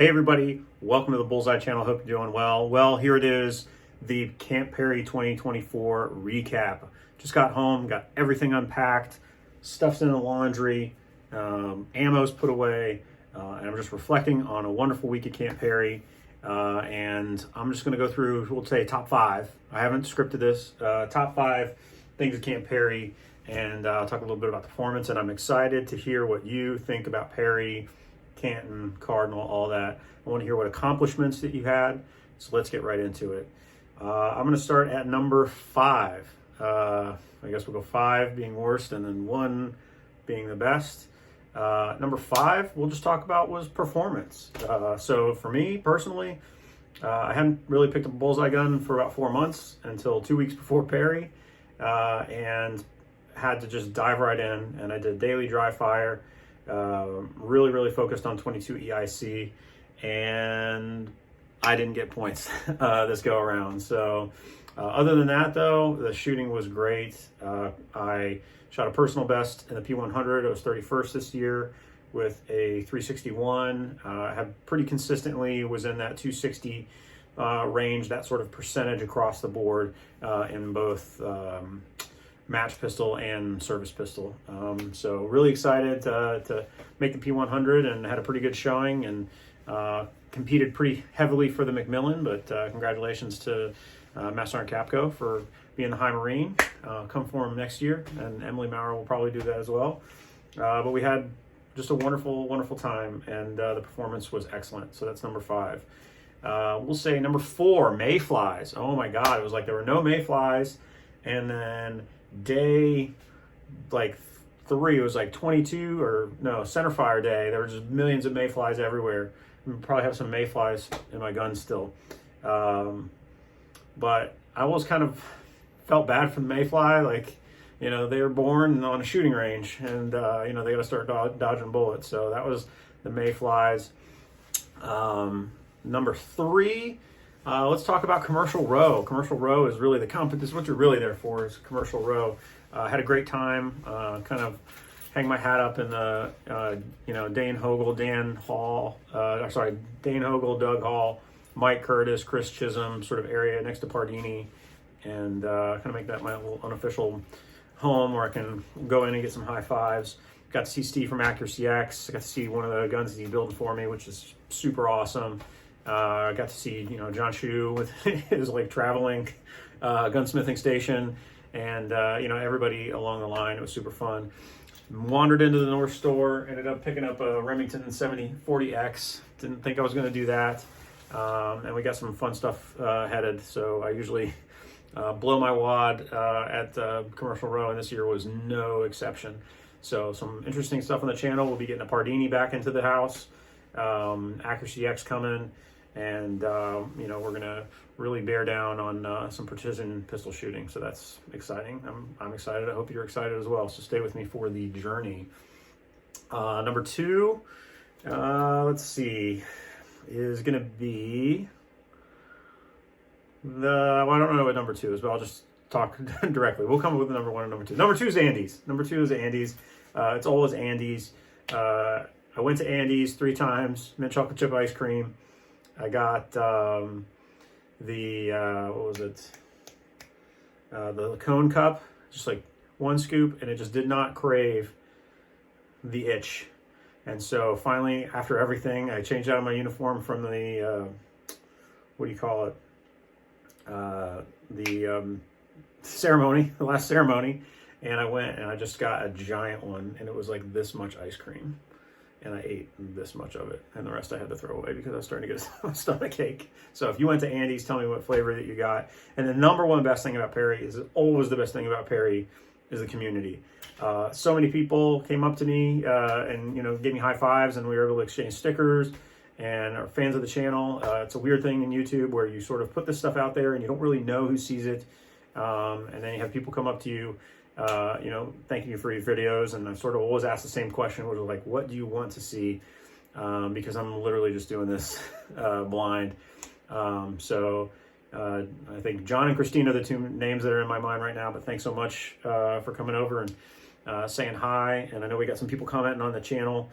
Hey everybody, welcome to the Bullseye channel. Hope you're doing well. Well, here it is, the Camp Perry 2024 recap. Just got home, got everything unpacked, stuff's in the laundry, ammo's put away, and I'm just reflecting on a wonderful week at Camp Perry. And I'm just going to go through, we'll say top 5. I haven't scripted this. Top 5 things at Camp Perry, and I'll talk a little bit about the performance. And I'm excited to hear what you think about Perry, Canton, Cardinal, all that. I want to hear what accomplishments that you had. So let's get right into it. I'm going to start at number 5. I guess we'll go 5 being worst and then 1 being the best. Number 5, we'll just talk about was performance. So for me personally, I hadn't really picked up a Bullseye gun for about 4 months until 2 weeks before Perry, and had to just dive right in. And I did daily dry fire, really focused on 22 EIC, and I didn't get points this go around. So other than that though, the shooting was great. I shot a personal best in the P100. I was 31st this year with a 361. I had pretty consistently was in that 260 range, that sort of percentage across the board in both match pistol and service pistol. So really excited to make the P100 and had a pretty good showing, and competed pretty heavily for the Macmillan, but congratulations to Master Sergeant Capco for being the High Marine. Come for him next year, and Emily Maurer will probably do that as well. But we had just a wonderful time, and the performance was excellent. So that's number 5. We'll say number 4, mayflies. Oh my God, it was like there were no mayflies, and then day like 3, it was like 22 or no, centerfire day. There were just millions of mayflies everywhere. I probably have some mayflies in my gun still. But I always kind of felt bad for the mayfly. Like, you know, they were born on a shooting range, and, you know, they got to start dodging bullets. So that was the mayflies. Number 3, let's talk about commercial row. Commercial row is really this is what you're really there for, is commercial row. Had a great time, kind of hang my hat up in the, you know, Dane Hogel, Doug Hall, Mike Curtis, Chris Chisholm sort of area next to Pardini, and kind of make that my little unofficial home where I can go in and get some high fives. Got to see Steve from Accuracy X. I got to see one of the guns that he's building for me, which is super awesome. I got to see, you know, John Shu with his like traveling gunsmithing station, and you know, everybody along the line. It was super fun. Wandered into the North store, ended up picking up a Remington 7040X. Didn't think I was going to do that. And we got some fun stuff headed. So I usually blow my wad at commercial row, and this year was no exception. So some interesting stuff on the channel. We'll be getting a Pardini back into the house, Accuracy X coming, and you know, we're gonna really bear down on some precision pistol shooting. So that's exciting. I'm excited. I hope you're excited as well. So stay with me for the journey. Number 2, let's see, is gonna be well, I don't know what number 2 is, but I'll just talk directly. We'll come up with number 1 and number 2. Number 2 is Andy's. Number 2 is Andy's. It's always Andy's. I went to Andy's 3 times, mint chocolate chip ice cream. I got what was it? The cone cup, just like 1 scoop, and it just did not crave the itch. And so finally, after everything, I changed out of my uniform from the, what do you call it? The ceremony, the last ceremony. And I went and I just got a giant one, and it was like this much ice cream. And I ate this much of it, and the rest I had to throw away because I was starting to get a stomach ache. So if you went to Andy's, tell me what flavor that you got. And the number 1 best thing about Perry is always the best thing about Perry is the community. So many people came up to me and, you know, gave me high fives, and we were able to exchange stickers and are fans of the channel. It's a weird thing in YouTube where you sort of put this stuff out there and you don't really know who sees it. And then you have people come up to you, you know, thanking you for your videos, and I sort of always ask the same question, which is like, what do you want to see? Because I'm literally just doing this blind. So I think John and Christina are the 2 names that are in my mind right now, but thanks so much for coming over and saying hi. And I know we got some people commenting on the channel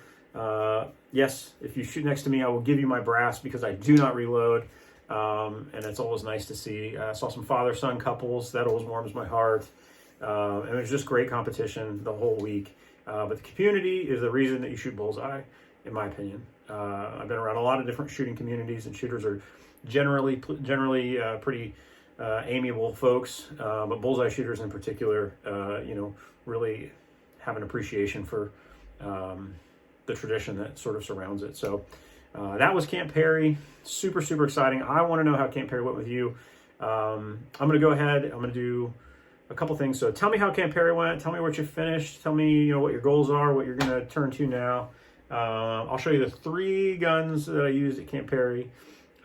Yes, if you shoot next to me, I will give you my brass because I do not reload. And it's always nice to see. I saw some father-son couples. That always warms my heart. And it was just great competition the whole week. But the community is the reason that you shoot Bullseye, in my opinion. I've been around a lot of different shooting communities, and shooters are generally pretty amiable folks. But Bullseye shooters in particular, really have an appreciation for the tradition that sort of surrounds it. So that was Camp Perry. Super, super exciting. I want to know how Camp Perry went with you. I'm going to go ahead. I'm going to do a couple things. So tell me how Camp Perry went. Tell me what you finished. Tell me, what your goals are, what you're going to turn to now. I'll show you the 3 guns that I used at Camp Perry.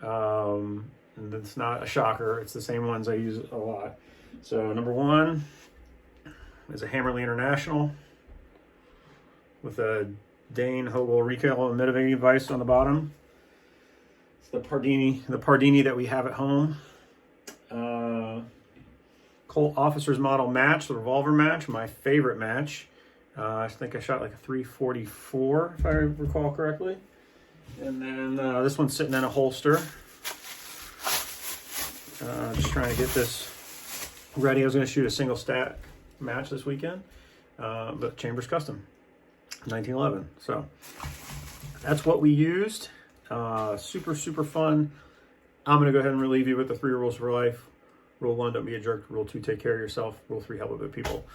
And it's not a shocker. It's the same ones I use a lot. So number 1 is a Hammerly International with a Dane Hogel recoil and mitigating device on the bottom. It's the Pardini that we have at home. Colt Officer's Model match, the revolver match, my favorite match. I think I shot like a 344, if I recall correctly. And then this one's sitting in a holster. Just trying to get this ready. I was going to shoot a single stack match this weekend, but Chambers Custom, 1911. So that's what we used. Super, super fun. I'm going to go ahead and relieve you with the 3 rules for life. Rule 1, don't be a jerk. Rule 2, take care of yourself. Rule 3, help other people.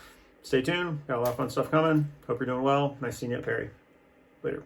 Stay tuned. Got a lot of fun stuff coming. Hope you're doing well. Nice seeing you at Perry. Later.